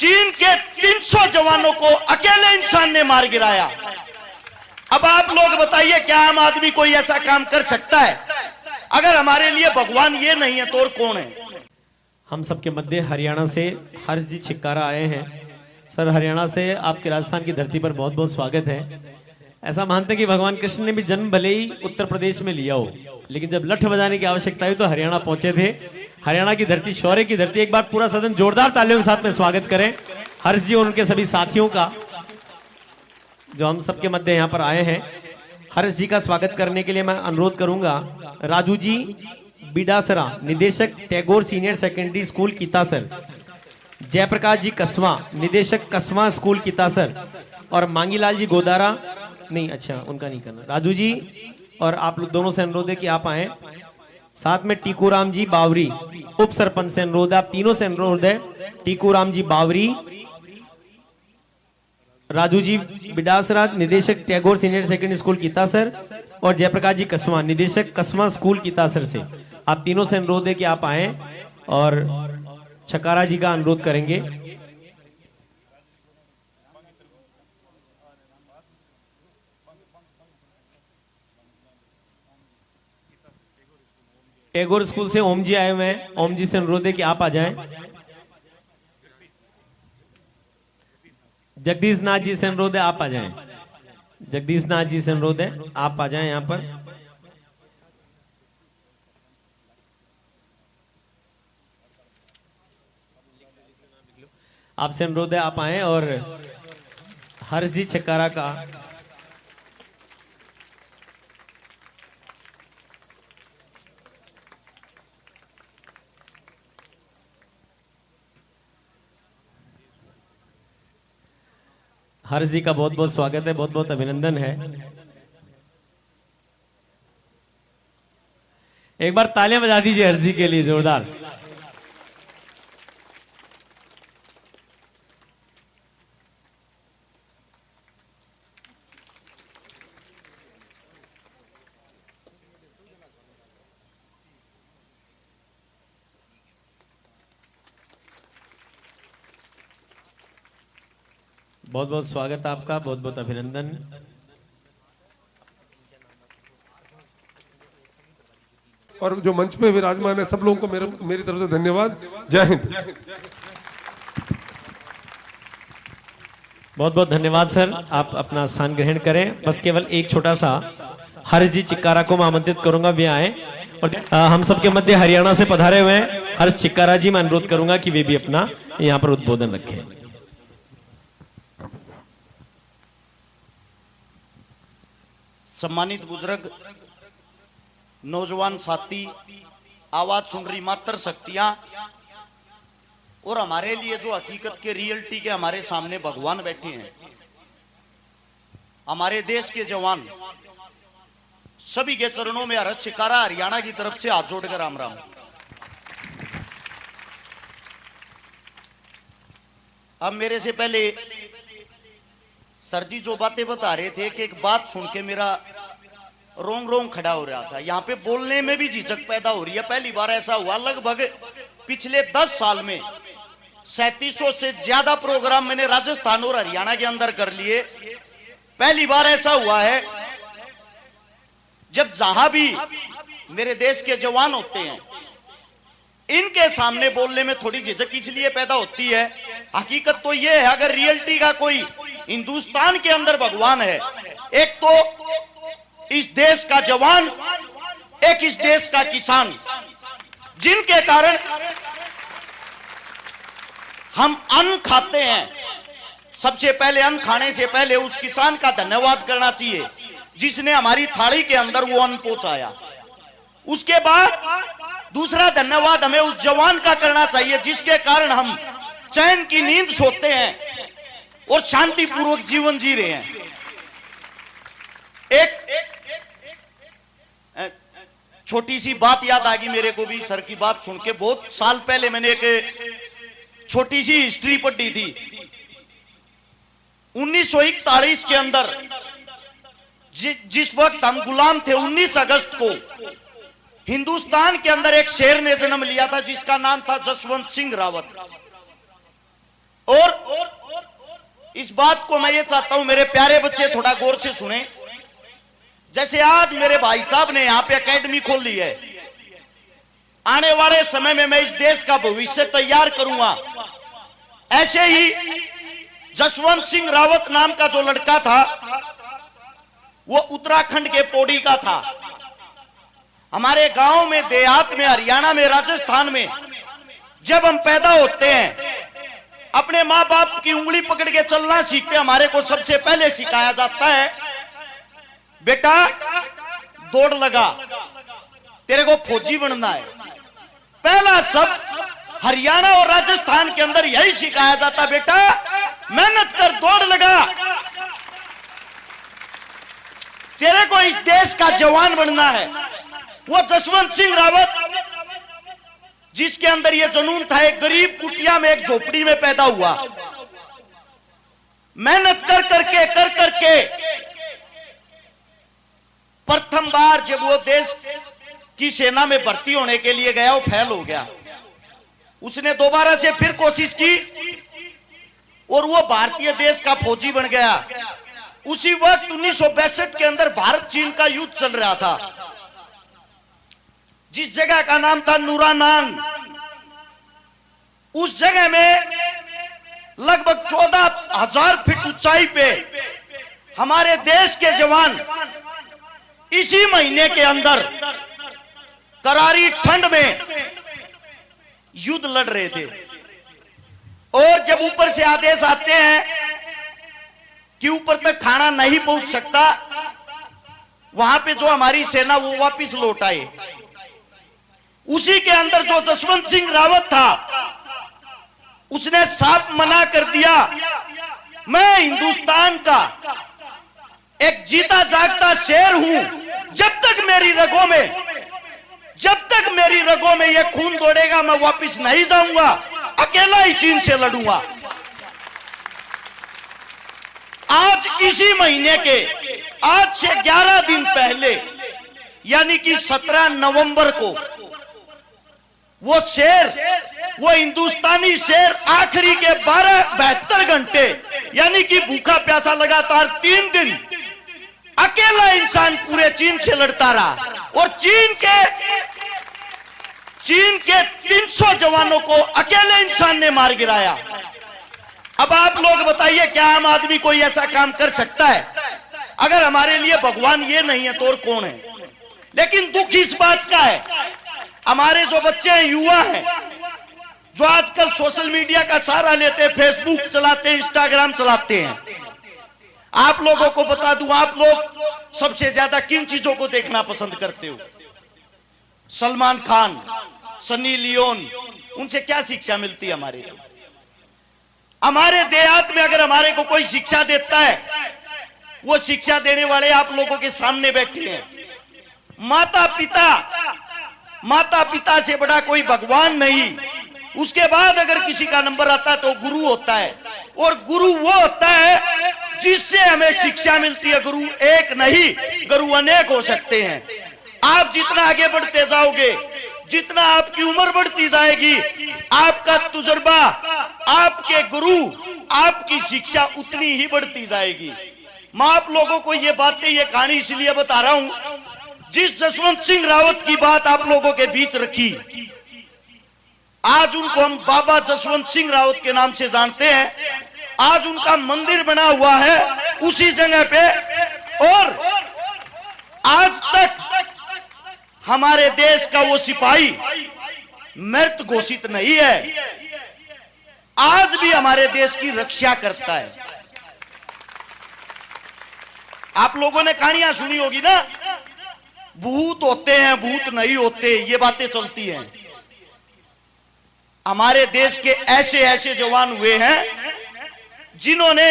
चीन के 300 जवानों को अकेले इंसान ने मार गिराया। अब आप लोग बताइए, क्या आम आदमी कोई ऐसा काम कर सकता है? अगर हमारे लिए भगवान ये नहीं है तो और कौन है? हम सबके मध्य हरियाणा से हर्ष जी छिक्कारा आए हैं। सर, हरियाणा से आपके राजस्थान की धरती पर बहुत बहुत स्वागत है। ऐसा मानते हैं कि भगवान कृष्ण ने भी जन्म भले ही उत्तर प्रदेश में लिया हो, लेकिन जब लठ बजाने की आवश्यकता हुई तो हरियाणा पहुंचे थे। हरियाणा की धरती, शौर्य की धरती। एक बार पूरा सदन जोरदार तालियों के साथ में स्वागत करें हर्ष जी और उनके सभी साथियों का, जो हम सबके मध्य यहाँ पर आए हैं। हर्ष जी का स्वागत करने के लिए मैं अनुरोध करूंगा राजू जी बिडासरा, निदेशक Tagore senior secondary school Kitasar, Jayprakash ji Kaswa, निदेशक कसवा स्कूल कीतासर, और मांगीलाल जी गोदारा, नहीं अच्छा उनका नहीं करना, राजू जी और आप लोग दोनों से अनुरोध है कि आप आए। साथ में टीकूराम जी बावरी, उप सरपंच से अनुरोध है, आप तीनों से अनुरोध है, टीकूराम जी बावरी, राजू जी बिडासरा, निदेशक टैगोर सीनियर सेकेंडरी स्कूल कीतासर, और जयप्रकाश जी कसवा, निदेशक कसवा स्कूल कीतासर से। आप तीनों से अनुरोध है कि आप आए और छकारा जी का अनुरोध करेंगे। टैगोर स्कूल से ओम जी आए हुए हैं, ओम जी से अनुरोध है कि आप आ जाएं। जगदीश नाथ जी से अनुरोध है, आप आ जाएं। जगदीश नाथ जी से अनुरोध है, आप आ जाएं यहां पर। आपसे अनुरोध है आप आए और हर्ष जी छकारा का हर्ष जी का बहुत बहुत स्वागत है, बहुत बहुत अभिनंदन है। एक बार तालियां बजा दीजिए हर्ष जी के लिए जोरदार। बहुत बहुत स्वागत आपका, बहुत बहुत अभिनंदन। और जो मंच पे विराजमान है सब लोगों को मेरी तरफ से धन्यवाद। जय हिंद। बहुत बहुत धन्यवाद सर, आप अपना स्थान ग्रहण करें। बस केवल एक छोटा सा हर्ष जी चिक्कारा को मैं आमंत्रित करूंगा वे आए, और हम सबके मध्य हरियाणा से पधारे हुए हैं हर्ष चिक्कारा जी, मैं अनुरोध करूंगा कि वे भी अपना यहाँ पर उद्बोधन रखें। सम्मानित बुजुर्ग, नौजवान साथी, आवाज सुन रही मात्र शक्तियां, और हमारे लिए जो हकीकत के रियलिटी के हमारे सामने भगवान बैठे हैं, हमारे देश के जवान, सभी के चरणों में हर्ष छिक्कारा हरियाणा की तरफ से हाथ जोड़कर राम राम। अब मेरे से पहले सर जी जो बातें बता रहे थे कि एक बात सुन के मेरा रोंग रोंग खड़ा हो रहा था। यहाँ पे बोलने में भी झिझक पैदा हो रही है। पहली बार ऐसा हुआ, लगभग पिछले 10 साल में 3700 से ज्यादा प्रोग्राम मैंने राजस्थान और हरियाणा के अंदर कर लिए। पहली बार ऐसा हुआ है जब जहां भी मेरे देश के जवान होते हैं, इनके सामने बोलने में थोड़ी झिझक इसलिए पैदा होती है। हकीकत तो यह है, अगर रियलिटी का कोई हिंदुस्तान के अंदर भगवान है, एक तो इस देश का जवान, एक इस देश का किसान, जिनके कारण हम अन्न खाते हैं। सबसे पहले अन्न खाने से पहले उस किसान का धन्यवाद करना चाहिए जिसने हमारी थाली के अंदर वो अन्न पहुंचाया। उसके बाद दूसरा धन्यवाद हमें उस जवान का करना चाहिए जिसके कारण हम चैन की नींद सोते हैं और शांतिपूर्वक जीवन जी रहे हैं। एक छोटी सी बात याद आ गई मेरे को भी सर की बात सुन के। बहुत साल पहले मैंने एक छोटी सी हिस्ट्री पढ़ी थी। 1941 के अंदर जिस वक्त हम गुलाम थे, 19 अगस्त को हिंदुस्तान के अंदर एक शेर ने जन्म लिया था जिसका नाम था जसवंत सिंह रावत। और इस बात को मैं ये चाहता हूं मेरे प्यारे बच्चे थोड़ा गौर से सुने। जैसे आज मेरे भाई साहब ने यहां पे एकेडमी खोल ली है, आने वाले समय में मैं इस देश का भविष्य तैयार करूंगा। ऐसे ही जसवंत सिंह रावत नाम का जो लड़का था वो उत्तराखंड के पौड़ी का था। हमारे गांव में, देहात में, हरियाणा में, राजस्थान में जब हम पैदा होते हैं अपने माँ बाप की उंगली पकड़ के चलना सीखते, हमारे को सबसे पहले सिखाया जाता है बेटा दौड़ लगा, तेरे को फौजी बनना है। पहला शब्द हरियाणा और राजस्थान के अंदर यही सिखाया जाता, बेटा मेहनत कर, दौड़ लगा, तेरे को इस देश का जवान बनना है। वो जसवंत सिंह रावत जिसके अंदर यह जुनून था, एक गरीब कुटिया में, एक झोपड़ी में पैदा हुआ। मेहनत कर करके प्रथम बार जब वो देश की सेना में भर्ती होने के लिए गया, वो फेल हो गया। उसने दोबारा से फिर कोशिश की और वो भारतीय देश का फौजी बन गया। उसी वक्त 1962 के अंदर भारत चीन का युद्ध चल रहा था। जिस जगह का नाम था नूरानांग, उस जगह में लगभग 14,000 फीट ऊंचाई पे हमारे देश के जवान इसी महीने के अंदर करारी ठंड में युद्ध लड़ रहे थे। और जब ऊपर से आदेश आते हैं कि ऊपर तक खाना नहीं पहुंच सकता, वहां पे जो हमारी सेना वो वापस लौट आए। उसी के अंदर जो जसवंत सिंह रावत था उसने साफ मना कर दिया, मैं हिंदुस्तान का एक जीता जागता शेर हूं, जब तक मेरी रगों में यह खून दौड़ेगा मैं वापस नहीं जाऊंगा, अकेला ही चीन से लड़ूंगा। आज इसी महीने के आज से 11 दिन पहले यानी कि 17 नवंबर को वो शेर, वो हिंदुस्तानी शेर आखिरी के 72 घंटे यानी कि भूखा प्यासा लगातार 3 दिन अकेला इंसान पूरे चीन से लड़ता रहा और चीन के 300 जवानों को अकेले इंसान ने मार गिराया। अब आप लोग बताइए, क्या आम आदमी कोई ऐसा काम कर सकता है? अगर हमारे लिए भगवान ये नहीं है तो और कौन है? लेकिन दुख इस बात का है, हमारे जो बच्चे हैं, युवा हैं, जो आजकल सोशल मीडिया का सहारा लेते हैं, फेसबुक चलाते हैं, इंस्टाग्राम चलाते हैं। आप लोगों को बता दूं, आप लोग सबसे ज्यादा किन चीजों को देखना पसंद करते हो? सलमान खान, सनी लियोन, उनसे क्या शिक्षा मिलती है हमारे देहात में? अगर हमारे को कोई शिक्षा देता है, वो शिक्षा देने वाले आप लोगों के सामने बैठे हैं। माता पिता से बड़ा कोई भगवान नहीं। उसके बाद अगर किसी का नंबर आता है तो गुरु होता है, और गुरु वो होता है जिससे हमें शिक्षा मिलती है। गुरु एक नहीं, गुरु अनेक हो सकते हैं। आप जितना आगे बढ़ते जाओगे, जितना आपकी उम्र बढ़ती जाएगी, आपका तजुर्बा, आपके गुरु, आपकी शिक्षा उतनी ही बढ़ती जाएगी। मैं आप लोगों को ये बातें, ये कहानी इसलिए बता रहा हूं, जिस जसवंत सिंह रावत की बात आप लोगों के बीच रखी, आज उनको हम बाबा जसवंत सिंह रावत के नाम से जानते हैं। आज उनका मंदिर बना हुआ है उसी जगह पे, और आज तक हमारे देश का वो सिपाही मृत घोषित नहीं है, आज भी हमारे देश की रक्षा करता है। आप लोगों ने कहानियां सुनी होगी ना, भूत होते हैं, भूत नहीं होते, ये बातें चलती हैं। हमारे देश के ऐसे ऐसे जवान हुए हैं जिन्होंने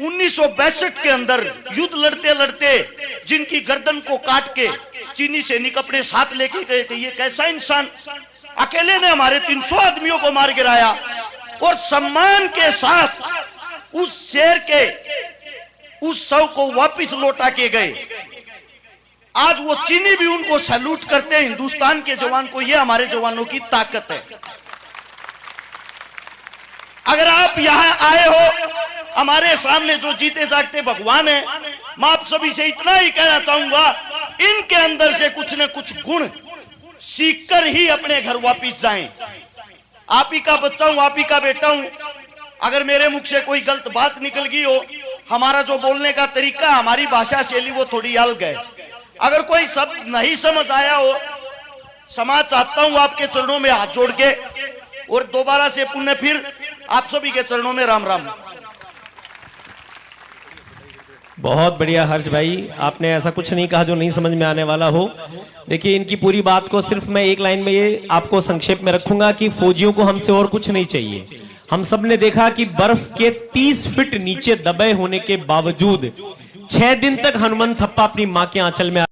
1962 के अंदर युद्ध लड़ते लड़ते जिनकी गर्दन को काट के चीनी सैनिक अपने साथ लेके गए थे। ये कैसा इंसान, अकेले ने हमारे 300 आदमियों को मार गिराया और सम्मान के साथ उस शेर के उस शव को वापस लौटा के गए। आज वो चीनी भी उनको सैल्यूट करते हैं, हिंदुस्तान के जवान को। ये हमारे जवानों की ताकत है। अगर आप यहां आए हो हमारे सामने जो जीते जागते भगवान है, मैं आप सभी से इतना ही कहना चाहूंगा, इनके अंदर से कुछ न कुछ गुण सीखकर ही अपने घर वापिस जाएं। आप ही का बच्चा हूं, आप ही का बेटा हूं। अगर मेरे मुख से कोई गलत बात निकल गई हो, हमारा जो बोलने का तरीका, हमारी भाषा शैली वो थोड़ी अलग है। अगर कोई शब्द नहीं समझ आया हो, क्षमा चाहता हूं आपके चरणों में हाथ जोड़ के, और दोबारा से पुनः फिर आप सभी के चरणों में राम राम। बहुत बढ़िया हर्ष भाई, आपने ऐसा कुछ नहीं कहा जो नहीं समझ में आने वाला हो। देखिए, इनकी पूरी बात को सिर्फ मैं एक लाइन में ये आपको संक्षेप में रखूंगा कि फौजियों को हमसे और कुछ नहीं चाहिए। हम सब ने देखा कि बर्फ के 30 फीट नीचे दबे होने के बावजूद 6 दिन तक हनुमान थप्पा अपनी मां के आंचल में